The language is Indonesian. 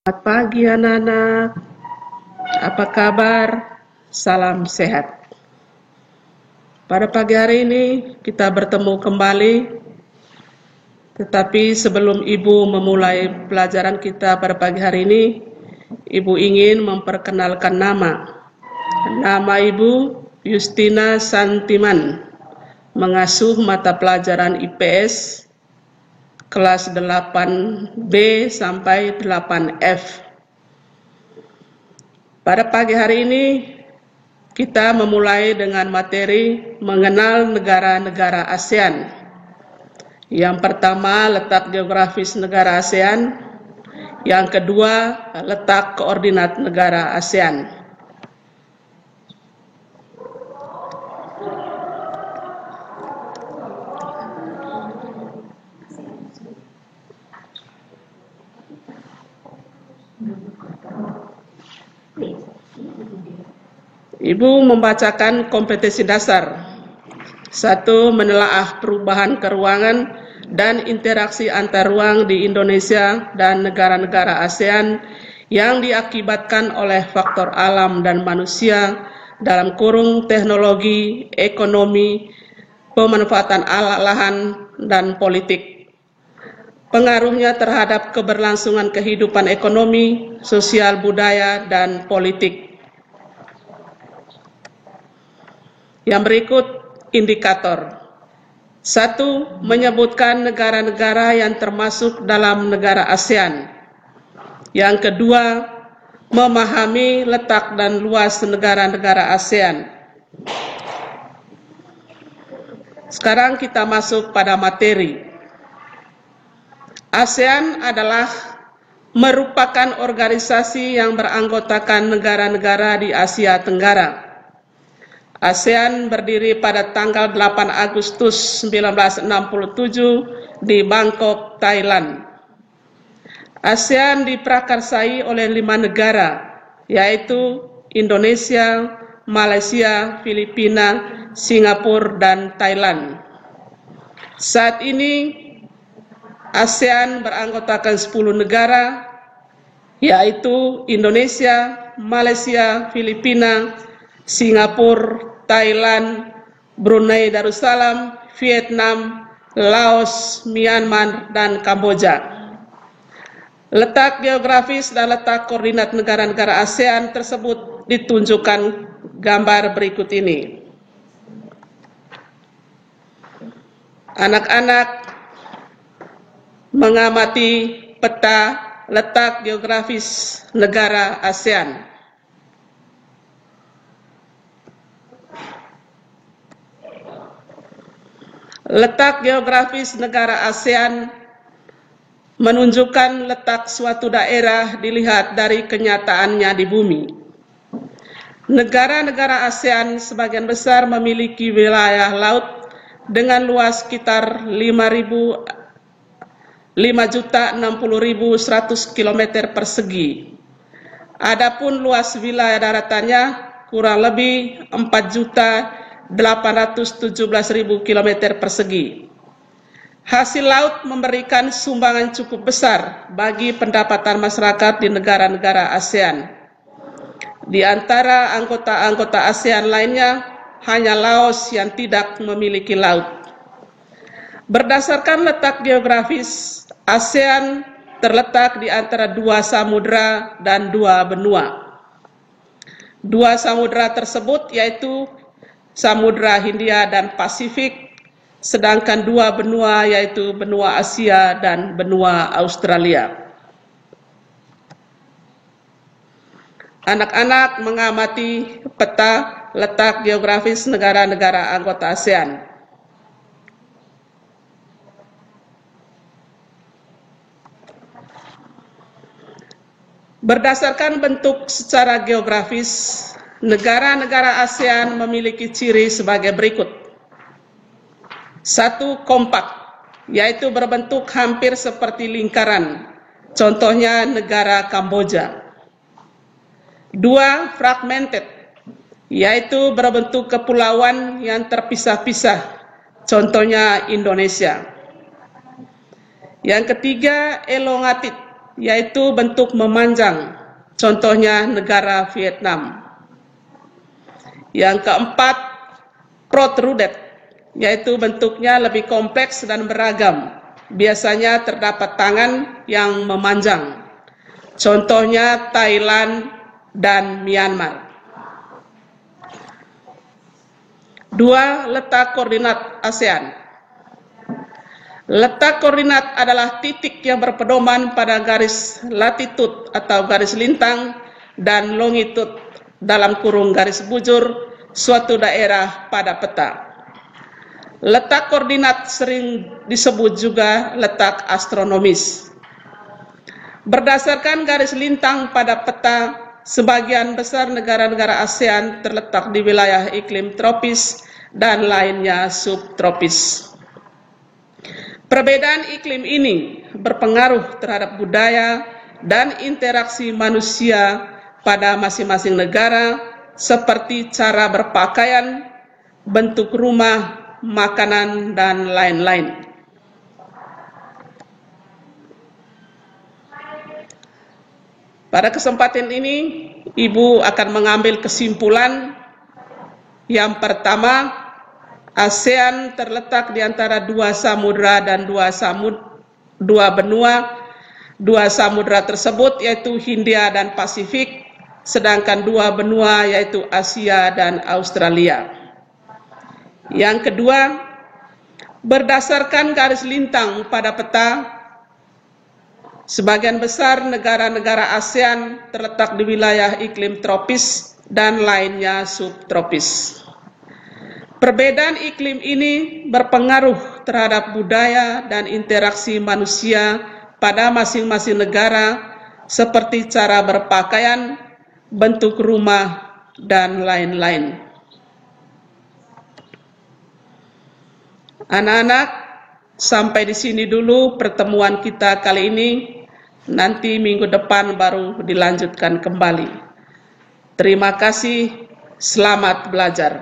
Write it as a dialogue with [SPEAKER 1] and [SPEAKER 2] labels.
[SPEAKER 1] Selamat pagi anak-anak, apa kabar? Salam sehat. Pada pagi hari ini kita bertemu kembali, tetapi sebelum Ibu memulai pelajaran kita pada pagi hari ini, Ibu ingin memperkenalkan nama. Nama Ibu Justina Santiman, mengasuh mata pelajaran IPS kelas 8B sampai 8F. Pada pagi hari ini kita memulai dengan materi mengenal negara-negara ASEAN. Yang pertama, letak geografis negara ASEAN. Yang kedua, letak koordinat negara ASEAN. Ibu membacakan kompetensi dasar. 1. Menelaah perubahan keruangan dan interaksi antar ruang di Indonesia dan negara-negara ASEAN yang diakibatkan oleh faktor alam dan manusia dalam kurung teknologi, ekonomi, pemanfaatan lahan, dan politik. Pengaruhnya terhadap keberlangsungan kehidupan ekonomi, sosial, budaya, dan politik. Yang berikut indikator. 1. Menyebutkan negara-negara yang termasuk dalam negara ASEAN. Yang kedua, memahami letak dan luas negara-negara ASEAN. Sekarang kita masuk pada materi. ASEAN adalah merupakan organisasi yang beranggotakan negara-negara di Asia Tenggara. ASEAN berdiri pada tanggal 8 Agustus 1967 di Bangkok, Thailand. ASEAN diprakarsai oleh 5 negara, yaitu Indonesia, Malaysia, Filipina, Singapura, dan Thailand. Saat ini ASEAN beranggotakan 10 negara, yaitu Indonesia, Malaysia, Filipina, Singapura, Thailand, Brunei Darussalam, Vietnam, Laos, Myanmar, dan Kamboja. Letak geografis dan letak koordinat negara-negara ASEAN tersebut ditunjukkan gambar berikut ini. Anak-anak mengamati peta letak geografis negara ASEAN. Letak geografis negara ASEAN menunjukkan letak suatu daerah dilihat dari kenyataannya di bumi. Negara-negara ASEAN sebagian besar memiliki wilayah laut dengan luas sekitar 5.060.100 km persegi. Adapun luas wilayah daratannya kurang lebih 4.817.000 km persegi. Hasil laut memberikan sumbangan cukup besar bagi pendapatan masyarakat di negara-negara ASEAN. Di antara anggota-anggota ASEAN lainnya, hanya Laos yang tidak memiliki laut. Berdasarkan letak geografis, ASEAN terletak di antara 2 samudra dan 2 benua. 2 samudra tersebut yaitu Samudra Hindia dan Pasifik, sedangkan 2 benua yaitu benua Asia dan benua Australia. Anak-anak mengamati peta letak geografis negara-negara anggota ASEAN. Berdasarkan bentuk secara geografis, negara-negara ASEAN memiliki ciri sebagai berikut. 1. Kompak, yaitu berbentuk hampir seperti lingkaran. Contohnya negara Kamboja. 2. Fragmented, yaitu berbentuk kepulauan yang terpisah-pisah. Contohnya Indonesia. Yang ketiga, elongated, yaitu bentuk memanjang, contohnya negara Vietnam. Yang keempat, protruded, yaitu bentuknya lebih kompleks dan beragam. Biasanya terdapat tangan yang memanjang, contohnya Thailand dan Myanmar. 2. Letak koordinat ASEAN. Letak koordinat adalah titik yang berpedoman pada garis latitud atau garis lintang dan longitud dalam kurung garis bujur suatu daerah pada peta. Letak koordinat sering disebut juga letak astronomis. Berdasarkan garis lintang pada peta, sebagian besar negara-negara ASEAN terletak di wilayah iklim tropis dan lainnya subtropis. Perbedaan iklim ini berpengaruh terhadap budaya dan interaksi manusia pada masing-masing negara, seperti cara berpakaian, bentuk rumah, makanan, dan lain-lain. Pada kesempatan ini, Ibu akan mengambil kesimpulan. Yang pertama, ASEAN terletak di antara dua samudra dan dua benua. Dua samudra tersebut yaitu Hindia dan Pasifik, sedangkan dua benua yaitu Asia dan Australia. Yang kedua, berdasarkan garis lintang pada peta, sebagian besar negara-negara ASEAN terletak di wilayah iklim tropis dan lainnya subtropis. Perbedaan iklim ini berpengaruh terhadap budaya dan interaksi manusia pada masing-masing negara, seperti cara berpakaian, bentuk rumah, dan lain-lain. Anak-anak, sampai di sini dulu pertemuan kita kali ini. Nanti minggu depan baru dilanjutkan kembali. Terima kasih, selamat belajar.